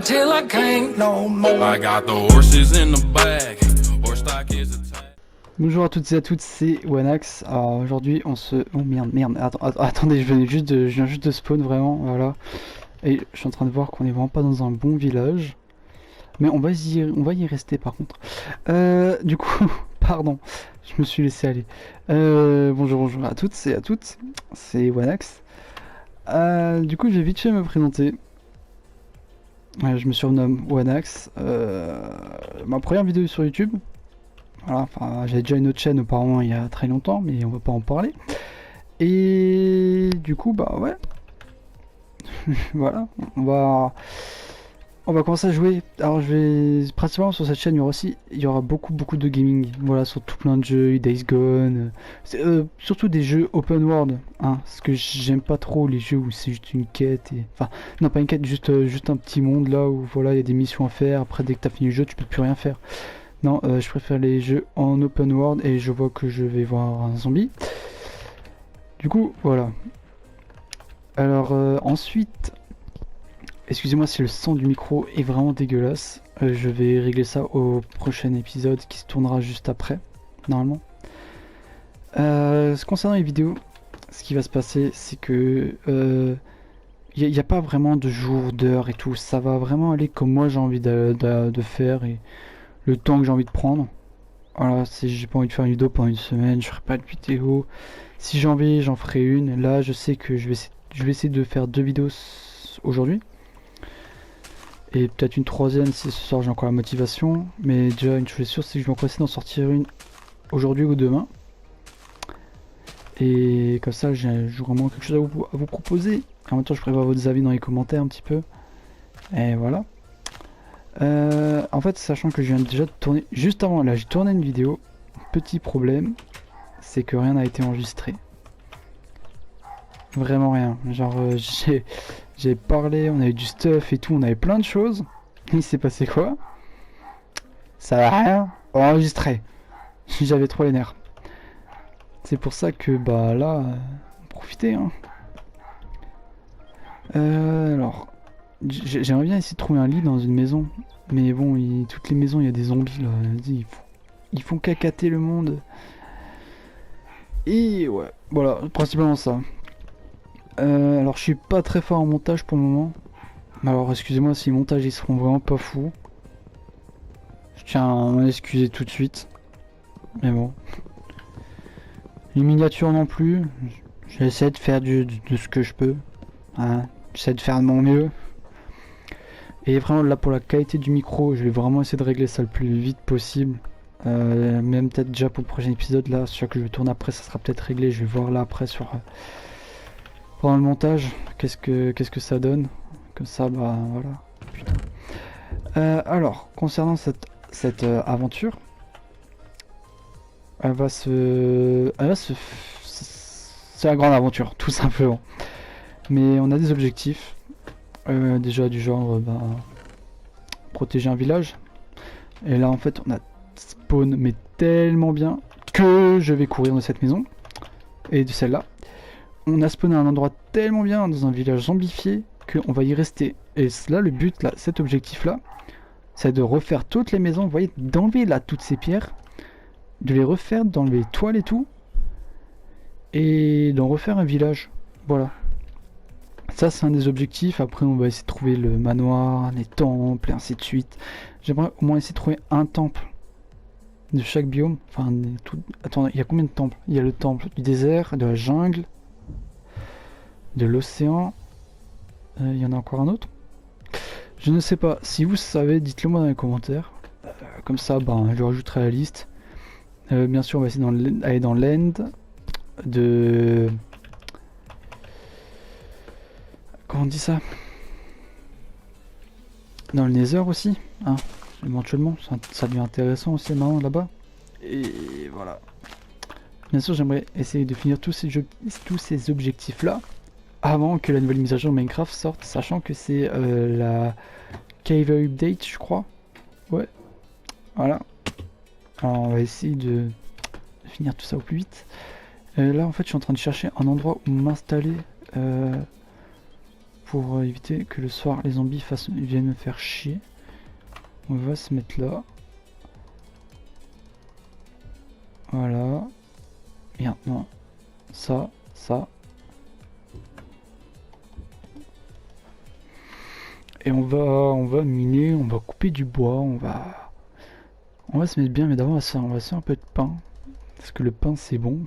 till I can't no more. I got the horses in the bag. Horse stock is a tag. Bonjour à toutes et à toutes, c'est Wanax. Alors aujourd'hui on se... Oh merde, attendez, je viens juste de spawn vraiment, voilà. Et je suis en train de voir qu'on est vraiment pas dans un bon village. Mais on va y rester par contre. Du coup, pardon, je me suis laissé aller. Bonjour à toutes et à toutes, c'est Wanax. Du coup je vais vite fait me présenter. Je me surnomme Wanax. Ma première vidéo sur YouTube. Voilà, enfin, j'avais déjà une autre chaîne auparavant il y a très longtemps, mais on va pas en parler. Et du coup, bah ouais. Voilà, on va commencer à jouer. Alors je vais principalement sur cette chaîne, il y aura beaucoup de gaming. Voilà, sur tout plein de jeux, Days Gone, surtout des jeux open world, hein, parce que j'aime pas trop les jeux où c'est juste une quête et... Enfin, non pas une quête, juste un petit monde là où voilà, il y a des missions à faire. Après dès que t'as fini le jeu, tu peux plus rien faire. Non, je préfère les jeux en open world et je vois que je vais voir un zombie. Du coup, voilà. Alors ensuite, excusez-moi si le son du micro est vraiment dégueulasse. Je vais régler ça au prochain épisode qui se tournera juste après, normalement. Concernant les vidéos, ce qui va se passer, c'est que il n'y a pas vraiment de jour, d'heure et tout. Ça va vraiment aller comme moi j'ai envie de faire et le temps que j'ai envie de prendre. Voilà, si j'ai pas envie de faire une vidéo pendant une semaine, je ferai pas de vidéo. Si j'ai envie, j'en ferai une. Là, je sais que je vais essayer de faire 2 vidéos aujourd'hui. Et peut-être une troisième si ce soir j'ai encore la motivation. Mais déjà, une chose est sûre, c'est que je vais encore essayer d'en sortir une aujourd'hui ou demain. Et comme ça, j'ai vraiment quelque chose à vous proposer. En même temps, je prévois vos avis dans les commentaires un petit peu. Et voilà. En fait, sachant que je viens déjà de tourner, juste avant là, j'ai tourné une vidéo. Petit problème, c'est que rien n'a été enregistré. Vraiment rien. Genre, j'ai parlé, on avait du stuff et tout, on avait plein de choses. Il s'est passé quoi? Ça va rien enregistrer. J'avais trop les nerfs. C'est pour ça que bah là, profitez hein. Alors, j'aimerais bien essayer de trouver un lit dans une maison. Mais bon, toutes les maisons, il y a des zombies là. Ils font cacater le monde. Et ouais, voilà, principalement ça. Alors, je suis pas très fort en montage pour le moment. Alors, excusez-moi si les montages ils seront vraiment pas fous. Je tiens à m'en excuser tout de suite. Mais bon. Les miniatures non plus. J'essaie de faire de ce que je peux. Hein. J'essaie de faire de mon mieux. Et vraiment là pour la qualité du micro, je vais vraiment essayer de régler ça le plus vite possible. Même peut-être déjà pour le prochain épisode là, sur que je vais tourner après, ça sera peut-être réglé. Je vais voir là après sur pendant le montage, qu'est-ce que ça donne. Comme ça, bah voilà. Putain. Alors, concernant cette aventure, c'est la grande aventure, tout simplement. Mais on a des objectifs. Déjà du genre protéger un village. Et là en fait on a spawn mais tellement bien que je vais courir de cette maison et de celle-là. On a spawné à un endroit tellement bien dans un village zombifié qu'on va y rester. Et là le but là, cet objectif là, c'est de refaire toutes les maisons. Vous voyez, d'enlever là toutes ces pierres, de les refaire, d'enlever les toiles et tout, et d'en refaire un village. Voilà. Ça c'est un des objectifs. Après on va essayer de trouver le manoir, les temples et ainsi de suite. J'aimerais au moins essayer de trouver un temple de chaque biome. Enfin tout... Attends, il y a combien de temples? Il y a le temple du désert, de la jungle, de l'océan. Il y en a encore un autre. Je ne sais pas. Si vous savez, dites-le moi dans les commentaires. Comme ça, ben, je le rajouterai à la liste. Bien sûr on va essayer d'aller dans l'end de... Comment on dit ça? Dans le Nether aussi, hein, éventuellement, ça devient intéressant aussi maintenant là-bas. Et voilà. Bien sûr, j'aimerais essayer de finir tous ces objectifs-là avant que la nouvelle mise à jour de Minecraft sorte, sachant que c'est la Cave Update, je crois. Ouais. Voilà. Alors, on va essayer de finir tout ça au plus vite. Là, en fait, je suis en train de chercher un endroit où m'installer. pour éviter que le soir les zombies viennent me faire chier. On va se mettre là. Voilà. Et maintenant, ça. Et on va miner, on va couper du bois, on va se mettre bien, mais d'abord on va se faire un peu de pain. Parce que le pain c'est bon.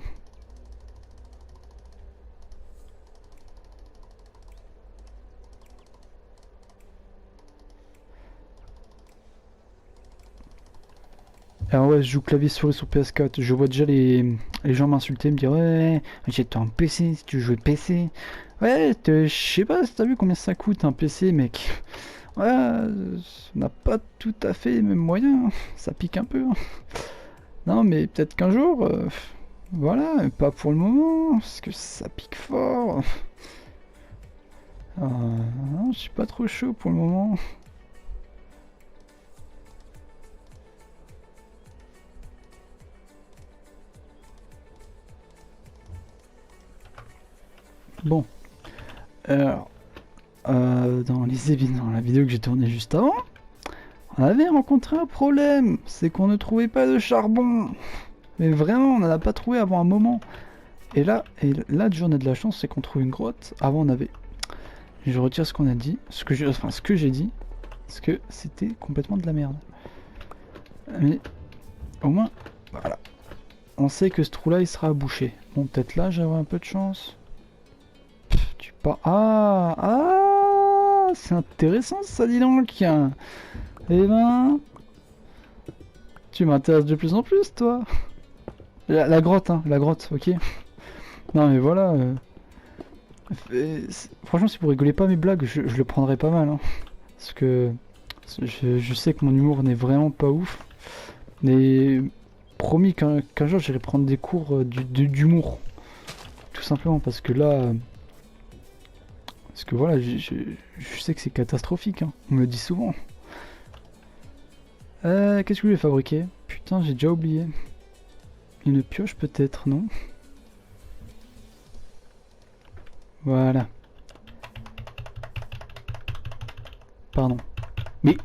Alors ouais, je joue clavier souris sur PS4. Je vois déjà les gens m'insulter, me dire ouais, achète-toi un PC si tu veux jouer PC. Ouais, je sais pas si t'as vu combien ça coûte un PC, mec. Ouais, on n'a pas tout à fait les mêmes moyens. Ça pique un peu. Non, mais peut-être qu'un jour, voilà, mais pas pour le moment, parce que ça pique fort. Non, je suis pas trop chaud pour le moment. Bon, alors, dans la vidéo que j'ai tournée juste avant, on avait rencontré un problème, c'est qu'on ne trouvait pas de charbon. Mais vraiment, on n'en a pas trouvé avant un moment. Et là, déjà on a de la chance, c'est qu'on trouve une grotte. Avant on avait... Je retire ce qu'on a dit, ce que j'ai dit, parce que c'était complètement de la merde. Mais au moins, voilà. On sait que ce trou-là, il sera bouché. Bon, peut-être là, j'aurai un peu de chance. Tu pars... Ah, c'est intéressant ça, dis donc. Eh ben... Tu m'intéresses de plus en plus, toi. La grotte, hein, la grotte, ok. Non mais voilà. Franchement, si vous rigolez pas mes blagues, je le prendrais pas mal. Hein. Parce que je sais que mon humour n'est vraiment pas ouf. Mais promis qu'un jour j'irai prendre des cours d'humour. Tout simplement parce que là... Parce que voilà, je sais que c'est catastrophique. Hein. On me le dit souvent. Qu'est-ce que je voulais fabriquer? Putain, j'ai déjà oublié. Une pioche peut-être, non? Voilà. Pardon. Mais...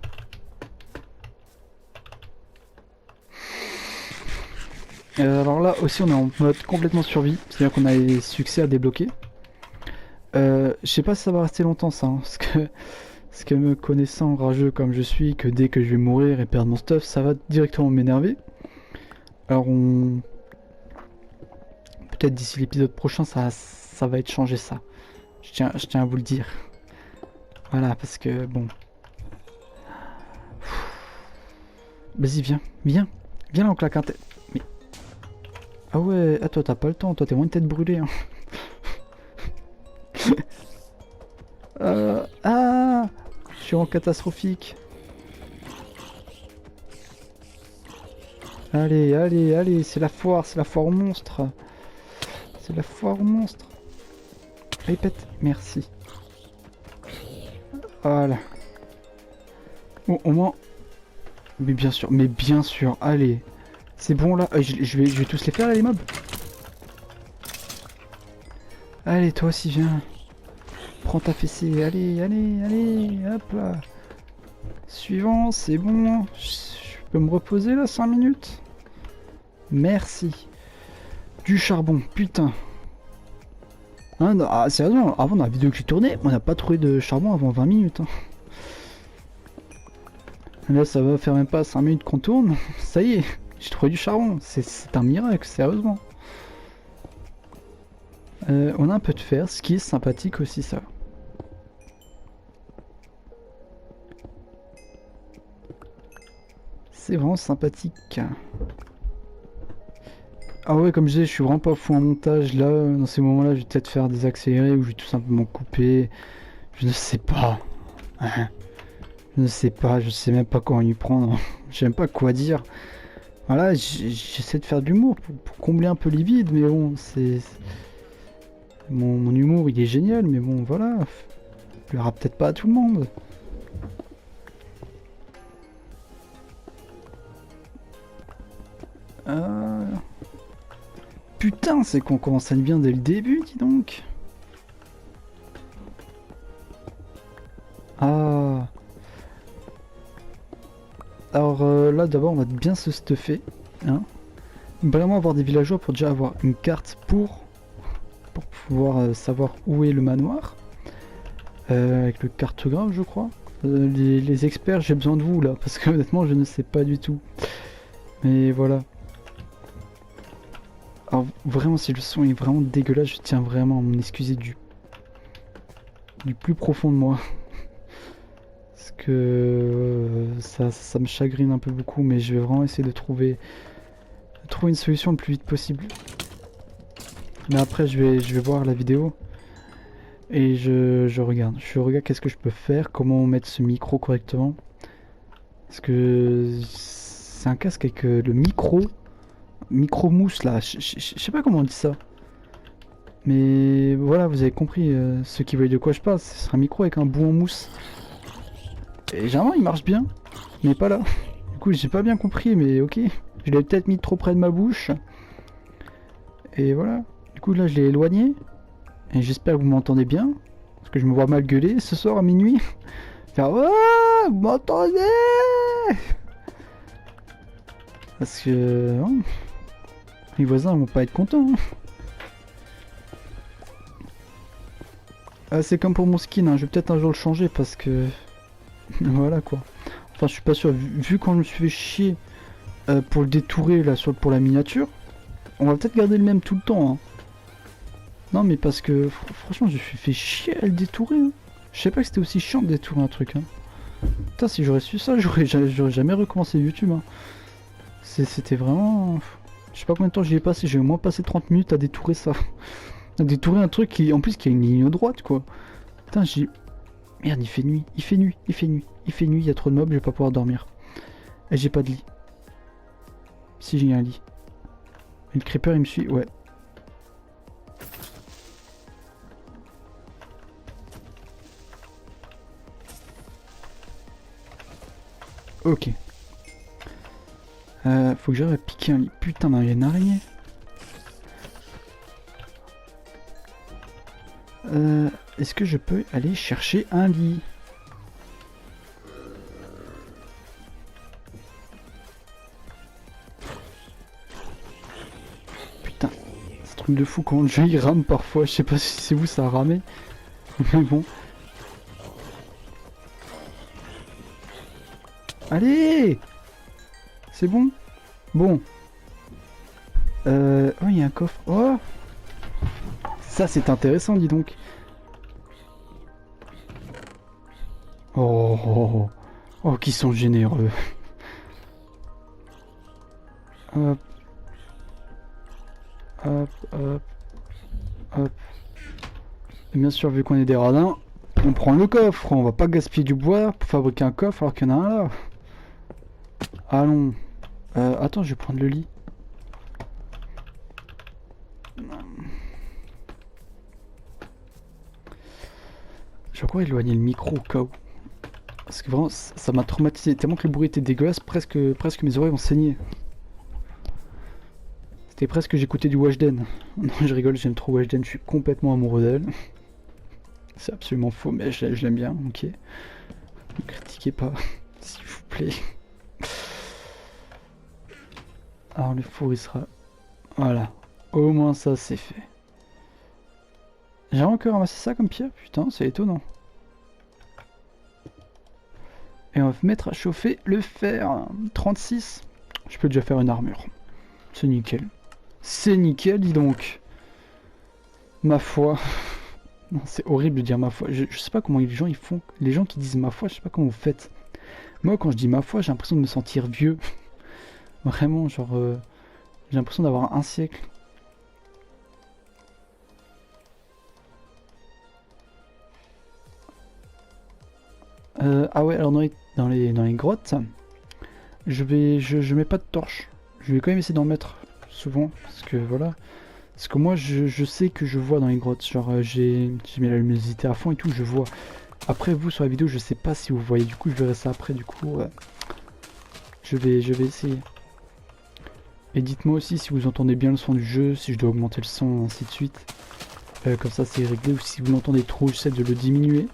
alors là aussi on est en mode complètement survie. C'est-à-dire qu'on a les succès à débloquer. Je sais pas si ça va rester longtemps ça. Hein, parce que me connaissant rageux comme je suis, que dès que je vais mourir et perdre mon stuff, ça va directement m'énerver. Alors on... Peut-être d'ici l'épisode prochain ça va être changé ça. Je tiens à vous le dire. Voilà, parce que bon... Vas-y, viens là, on claque un tête. Mais... Ah ouais, toi t'as pas le temps, toi t'es moins une tête brûlée. Hein. Je suis en catastrophique. Allez, c'est la foire aux monstres. C'est la foire aux monstres. Allez, pète, merci. Voilà. Bon, au moins... mais bien sûr, allez. C'est bon là, je vais tous les faire là, les mobs. Allez, toi aussi, viens. Prends ta fessée, allez, hop là. Suivant, c'est bon. Je peux me reposer là, 5 minutes. Merci. Du charbon, putain. Hein, sérieusement, avant dans la vidéo que j'ai tournée, on n'a pas trouvé de charbon avant 20 minutes. Hein. Là, ça va faire même pas 5 minutes qu'on tourne. Ça y est, j'ai trouvé du charbon. C'est un miracle, sérieusement. On a un peu de fer, ce qui est sympathique aussi, ça. C'est vraiment sympathique. Ah ouais, comme je disais, je suis vraiment pas fou en montage. Là, dans ces moments-là, je vais peut-être faire des accélérés ou je vais tout simplement couper. Je ne sais pas. Je ne sais pas, je sais même pas comment y prendre. Je sais même pas quoi dire. Voilà, j'essaie de faire de l'humour pour combler un peu les vides, mais bon, c'est... Mon humour, il est génial, mais bon, voilà. Il plaira peut-être pas à tout le monde. Putain, c'est qu'on commence à être bien dès le début, dis donc. Alors là d'abord on va bien se stuffer, hein. Vraiment avoir des villageois pour déjà avoir une carte pour pouvoir savoir où est le manoir. Avec le cartographe je crois. Les experts, j'ai besoin de vous là, parce que honnêtement je ne sais pas du tout. Mais voilà. Alors vraiment si le son est vraiment dégueulasse, je tiens vraiment à m'en excuser du plus profond de moi. Parce que ça me chagrine un peu beaucoup, mais je vais vraiment essayer de trouver une solution le plus vite possible. Mais après je vais voir la vidéo. Et je regarde qu'est-ce que je peux faire, comment mettre ce micro correctement. Parce que c'est un casque avec le micro mousse là, je sais pas comment on dit ça. Mais voilà, vous avez compris, ceux qui voient de quoi je parle, c'est un micro avec un bout en mousse. Et généralement il marche bien, mais pas là. Du coup j'ai pas bien compris, mais ok. Je l'ai peut-être mis trop près de ma bouche. Et voilà, du coup là je l'ai éloigné. Et j'espère que vous m'entendez bien, parce que je me vois mal gueuler ce soir à minuit. Faire ouais, vous m'entendez? Parce que hein, les voisins vont pas être contents. Hein. Ah, c'est comme pour mon skin, hein. Je vais peut-être un jour le changer parce que voilà quoi. Enfin je suis pas sûr, vu quand je me suis fait chier pour le détourer là pour la miniature, on va peut-être garder le même tout le temps. Hein. Non mais parce que franchement je me suis fait chier à le détourer. Hein. Je sais pas que c'était aussi chiant de détourer un truc. Hein. Putain si j'aurais su ça j'aurais jamais recommencé YouTube. Hein. C'était vraiment... Je sais pas combien de temps j'y ai passé, j'ai au moins passé 30 minutes à détourer ça. À détourer un truc qui en plus qui a une ligne droite quoi. Putain j'ai... Merde il fait nuit, il fait nuit, il y a trop de mobs, je vais pas pouvoir dormir. Et j'ai pas de lit. Si j'ai un lit. Et le creeper il me suit, ouais. Ok. Faut que j'arrive à piquer un lit. Putain, il y a une araignée. Est-ce que je peux aller chercher un lit? Putain, c'est un truc de fou quand le jeu il rame parfois. Je sais pas si c'est vous ça a ramé. Mais bon. Allez! C'est bon? Bon. Oh, il y a un coffre. Oh! Ça, c'est intéressant, dis donc. Oh, oh, oh, oh, qui sont généreux. Hop. Hop, hop. Hop. Et bien sûr, vu qu'on est des radins, on prend le coffre. On va pas gaspiller du bois pour fabriquer un coffre alors qu'il y en a un là. Allons. Attends, je vais prendre le lit. Je vais encore éloigner le micro au cas où. Parce que vraiment, ça m'a traumatisé. Tellement que le bruit était dégueulasse, presque mes oreilles ont saigné. C'était presque que j'écoutais du Weshden. Non, je rigole, j'aime trop Weshden, je suis complètement amoureux d'elle. C'est absolument faux, mais je l'aime bien, ok. Ne critiquez pas, s'il vous plaît. Alors le four il sera... Voilà, au moins ça c'est fait. J'ai encore ramassé ça comme pierre, putain c'est étonnant. Et on va mettre à chauffer le fer. 36. Je peux déjà faire une armure. C'est nickel. C'est nickel, dis donc. Ma foi. Non, c'est horrible de dire ma foi. Je sais pas comment les gens ils font. Les gens qui disent ma foi, je sais pas comment vous faites. Moi quand je dis ma foi, j'ai l'impression de me sentir vieux. Vraiment, genre... j'ai l'impression d'avoir un siècle. Ah ouais, alors dans les grottes, je mets pas de torche. Je vais quand même essayer d'en mettre souvent, parce que voilà. Parce que moi, je sais que je vois dans les grottes. Genre, j'ai mis la luminosité à fond et tout, je vois. Après, vous, sur la vidéo, je sais pas si vous voyez. Du coup, je verrai ça après, du coup. Je vais essayer. Et dites-moi aussi si vous entendez bien le son du jeu, si je dois augmenter le son, ainsi de suite. Comme ça, c'est réglé. Ou si vous l'entendez trop, j'essaie de le diminuer.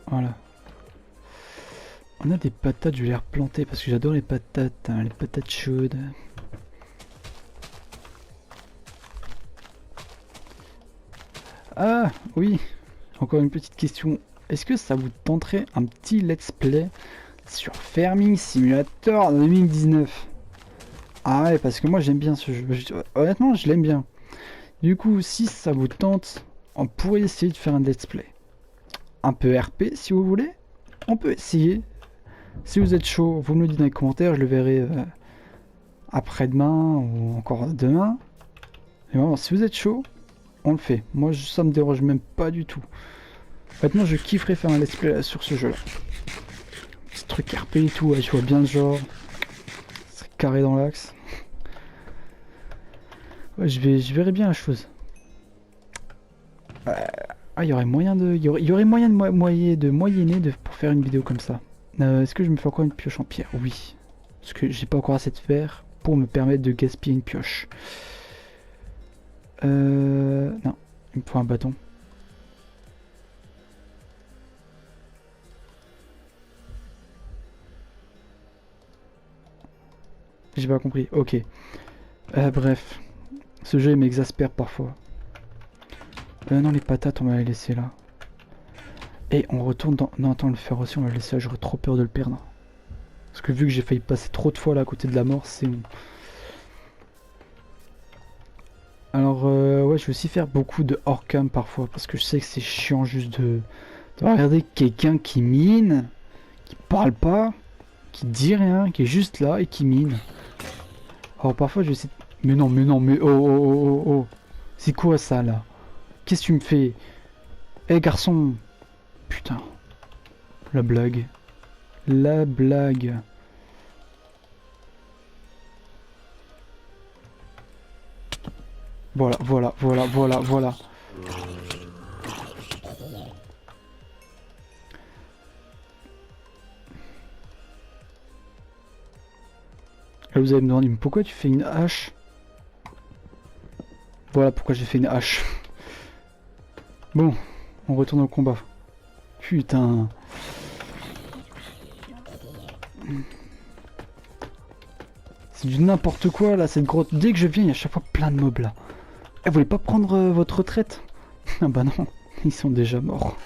Voilà. On a des patates, je vais les replanter parce que j'adore les patates, hein, les patates chaudes. Ah oui, encore une petite question. Est-ce que ça vous tenterait un petit let's play sur Farming Simulator 2019? Ah ouais, parce que moi j'aime bien ce jeu. Honnêtement, je l'aime bien. Du coup, si ça vous tente, on pourrait essayer de faire un let's play. Un peu RP si vous voulez. On peut essayer. Si vous êtes chaud, vous me le dites dans les commentaires, je le verrai après-demain ou encore demain. Et vraiment, si vous êtes chaud, on le fait. Moi, ça me dérange même pas du tout. Honnêtement, je kifferais faire un let's play sur ce jeu-là. Petit truc RP et tout, ouais, je vois bien le genre. C'est carré dans l'axe. Ouais, je verrai bien la chose. Ah, il y aurait moyen de, il y aurait moyen de moyenner pour faire une vidéo comme ça. Est-ce que je me fais encore une pioche en pierre? Oui. Parce que j'ai pas encore assez de fer pour me permettre de gaspiller une pioche. Non, il me faut un bâton. J'ai pas compris. Ok. Bref. Ce jeu il m'exaspère parfois. Non, les patates, on va les laisser là. Et on retourne dans... Non, attends, le fer aussi, on va le laisser là. J'aurais trop peur de le perdre. Parce que vu que j'ai failli passer trop de fois là à côté de la mort, c'est bon. Alors, ouais, je vais aussi faire beaucoup de hors-cam parfois. Parce que je sais que c'est chiant juste de regarder quelqu'un qui mine, qui parle pas, qui dit rien, qui est juste là et qui mine. Alors parfois je vais essayer... Mais non, mais oh, oh, oh, oh, oh. C'est quoi ça là? Qu'est-ce que tu me fais? Eh garçon! Putain. La blague. La blague. Voilà, voilà, voilà, voilà, voilà. Là vous allez me demander, mais pourquoi tu fais une hache? Voilà pourquoi j'ai fait une hache. Bon, on retourne au combat. Putain. C'est du n'importe quoi là, cette grotte. Dès que je viens, il y a à chaque fois plein de mobs là. Eh, vous voulez pas prendre votre retraite? Ah bah non, ils sont déjà morts.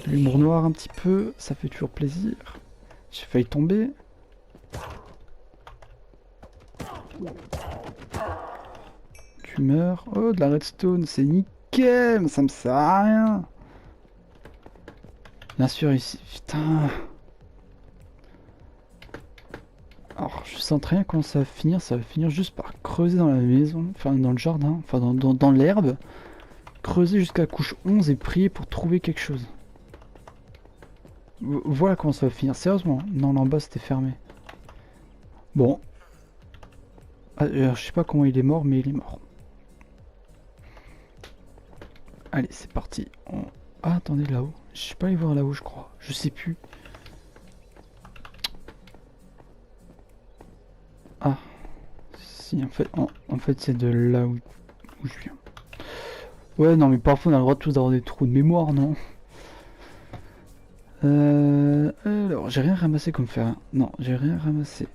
L'humour noir un petit peu, ça fait toujours plaisir. J'ai failli tomber. Tu meurs. Oh, de la redstone, c'est nickel, ça me sert à rien. Bien sûr, ici, putain. Alors, je sens très bien comment ça va finir. Ça va finir juste par creuser dans la maison, enfin dans le jardin, enfin dans l'herbe. Creuser jusqu'à la couche 11 et prier pour trouver quelque chose. Voilà comment ça va finir. Sérieusement, non, là en bas c'était fermé. Bon. Alors, je sais pas comment il est mort, mais il est mort. Allez, c'est parti. Ah, attendez, là-haut. Je suis pas allé voir là-haut, je crois. Je sais plus. Ah. Si, en fait c'est de là où je viens. Ouais, non, mais parfois on a le droit de tous d'avoir des trous de mémoire, non? Alors, j'ai rien ramassé comme fer. Hein. Non, j'ai rien ramassé.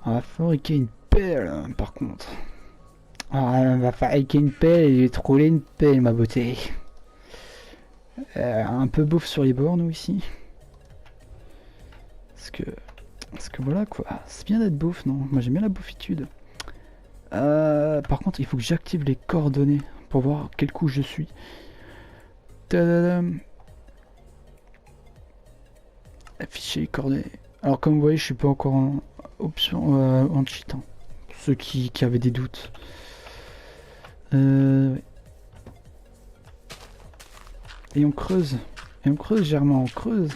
On va fabriquer une pelle, par contre. On va fabriquer une pelle et je vais te rouler une pelle, ma beauté. Un peu bouffe sur les bords, nous, ici. Parce que voilà, quoi. C'est bien d'être bouffe, non? Moi, j'aime bien la bouffitude. Par contre, il faut que j'active les coordonnées pour voir quel coup je suis. Tadadam. Afficher les coordonnées. Alors, comme vous voyez, je suis pas encore en option en cheat. Hein. Ceux qui avaient des doutes. Ouais. Et on creuse. Et on creuse, Germain, on creuse.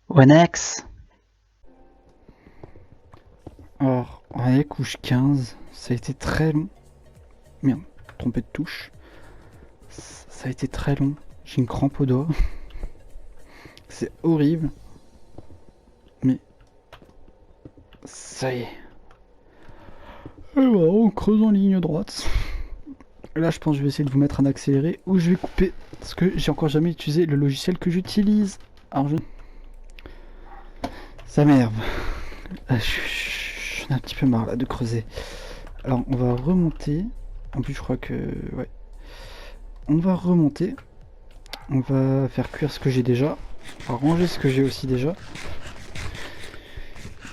Onex. Alors, on est couche 15. Ça a été très long. Merde, trompé de touche. Ça a été très long. J'ai une crampe au doigt. C'est horrible. Mais ça y est. Et voilà, on creuse en ligne droite. Là, je pense que je vais essayer de vous mettre un accéléré ou je vais couper. Parce que j'ai encore jamais utilisé le logiciel que j'utilise. Alors, ça m'énerve. J'en ai un petit peu marre là de creuser. Alors, on va remonter. En plus, je crois que... Ouais. On va remonter. On va faire cuire ce que j'ai déjà. On va ranger ce que j'ai aussi déjà.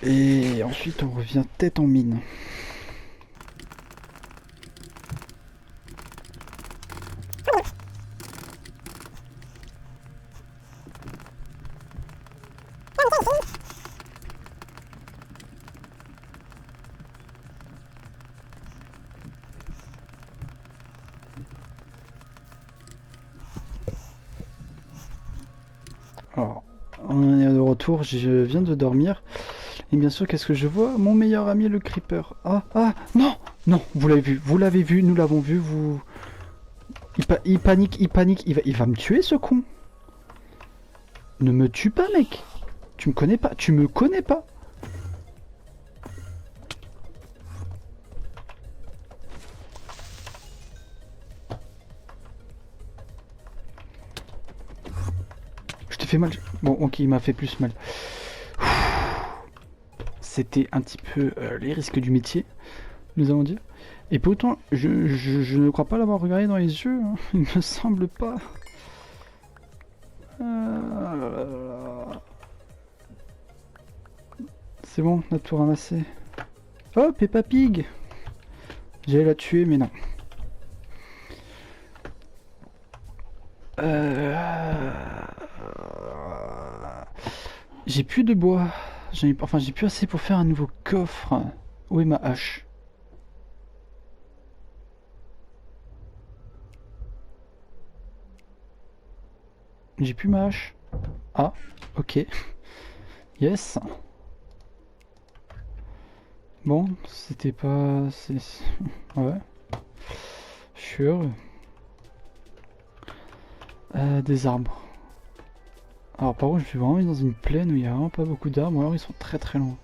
Et ensuite, on revient tête en mine. Alors, on est de retour, je viens de dormir. Et bien sûr, qu'est-ce que je vois? Mon meilleur ami, le creeper. Ah, ah, non, non, vous l'avez vu, nous l'avons vu, vous... Il panique, il va me tuer, ce con. Ne me tue pas, mec. Tu me connais pas, tu me connais pas. Je t'ai fait mal. Bon, ok, il m'a fait plus mal. C'était un petit peu les risques du métier, nous allons dire. Et pourtant, je ne crois pas l'avoir regardé dans les yeux. Hein. Il me semble pas. C'est bon, on a tout ramassé. Oh, Peppa Pig! J'allais la tuer, mais non. J'ai plus de bois. Enfin, j'ai plus assez pour faire un nouveau coffre. Où est ma hache? J'ai plus ma hache. Ah, ok. Yes. Bon, c'était pas... Ouais. Sure. Des arbres. Alors par contre, je suis vraiment mis dans une plaine où il y a vraiment pas beaucoup d'arbres, ou alors ils sont très très loin.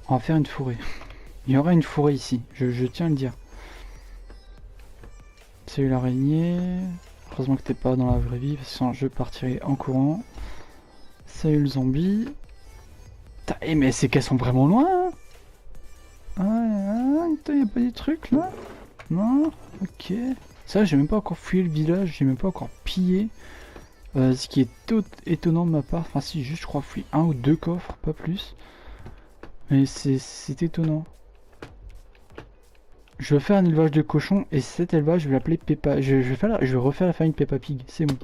On va faire une forêt. Il y aura une forêt ici, je tiens à le dire. Salut l'araignée. Heureusement que t'es pas dans la vraie vie, parce que sinon je partirai en courant. Salut le zombie. Eh mais c'est qu'elles sont vraiment loin hein. Ah, y'a pas des trucs là? Non? Ok. Ça, j'ai même pas encore fouillé le village, j'ai même pas encore pillé. Ce qui est étonnant de ma part. Enfin si, juste je crois fouiller un ou deux coffres, pas plus. Mais c'est étonnant. Je vais faire un élevage de cochons et cet élevage je vais l'appeler Peppa. Je vais refaire la famille Peppa Pig, c'est bon.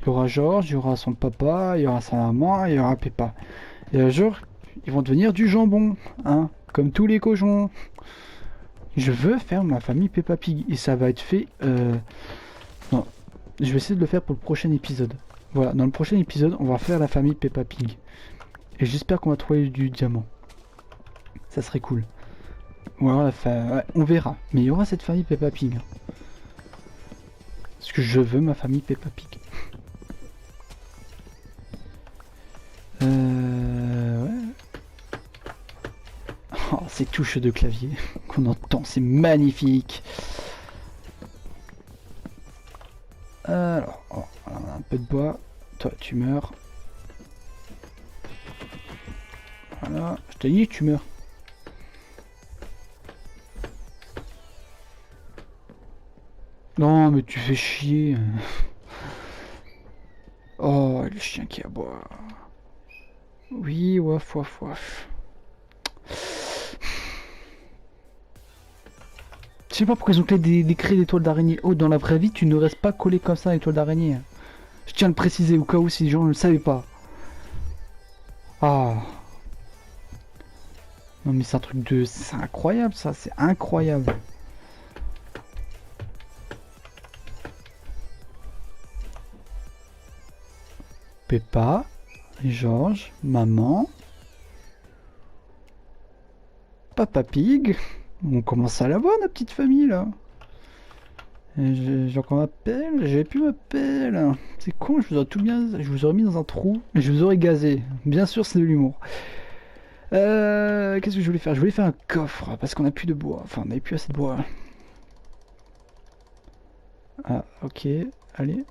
Il y aura George, il y aura son papa, il y aura sa maman, il y aura Peppa. Et un jour, ils vont devenir du jambon, hein, comme tous les cochons. Je veux faire ma famille Peppa Pig et ça va être fait. Non, je vais essayer de le faire pour le prochain épisode. Voilà, dans le prochain épisode, on va faire la famille Peppa Pig. Et j'espère qu'on va trouver du diamant. Ça serait cool. Ou alors ouais, on verra. Mais il y aura cette famille Peppa Pig. Parce que je veux ma famille Peppa Pig. Ouais. Oh, ces touches de clavier qu'on entend, c'est magnifique. Alors, oh, on a un peu de bois. Toi, tu meurs. Voilà, je te dis, tu meurs. Non, mais tu fais chier. Oh, le chien qui aboie. Oui, waf, waf, waf. Je sais pas pourquoi ils ont créé des toiles d'araignée. Oh, dans la vraie vie, tu ne restes pas collé comme ça avec toiles d'araignée. Je tiens à le préciser au cas où si les gens ne le savaient pas. Ah. Non mais c'est un truc de... C'est incroyable ça, c'est incroyable. Peppa, George, maman, Papa Pig. On commence à la voir, la petite famille là. J'ai encore ma pelle, j'avais plus ma pelle. C'est con, je vous aurais tout bien. Je vous aurais mis dans un trou et je vous aurais gazé. Bien sûr, c'est de l'humour. Qu'est-ce que je voulais faire? Je voulais faire un coffre parce qu'on a plus de bois. Enfin, on n'avait plus assez de bois. Ah, ok, allez.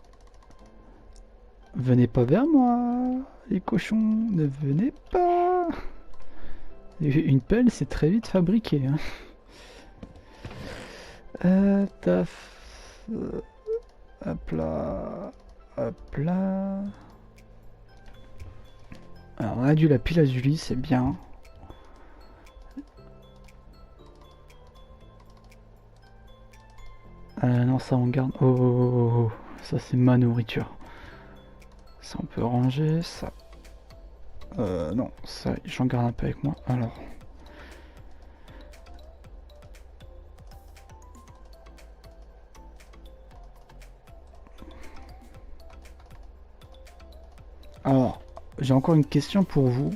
Venez pas vers moi, les cochons, ne venez pas. Une pelle, c'est très vite fabriqué. Hein. Taf. Hop là. Hop là. Alors, on a du lapis lazuli, c'est bien. Non, ça on garde. Oh, oh, oh, oh. Ça c'est ma nourriture. Ça on peut ranger, ça. Non, ça j'en garde un peu avec moi. Alors. Alors, j'ai encore une question pour vous.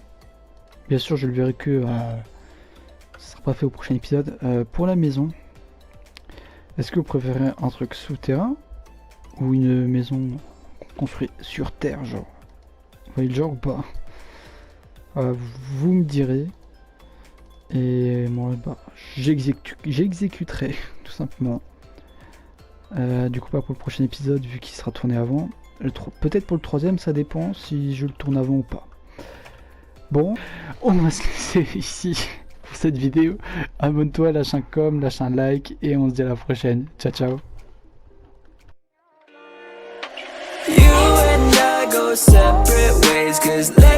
Bien sûr, je le verrai que. Ce sera pas fait au prochain épisode. Pour la maison, est-ce que vous préférez un truc souterrain ou une maison construite sur terre, genre? Vous voyez le genre ou pas? Vous me direz. Et moi, bah, j'exécuterai tout simplement. Du coup, pas pour le prochain épisode, vu qu'il sera tourné avant. Peut-être pour le troisième, ça dépend si je le tourne avant ou pas. Bon, on va se laisser ici pour cette vidéo. Abonne-toi, lâche un com, lâche un like et on se dit à la prochaine. Ciao, ciao. You and I go separate ways, 'cause lately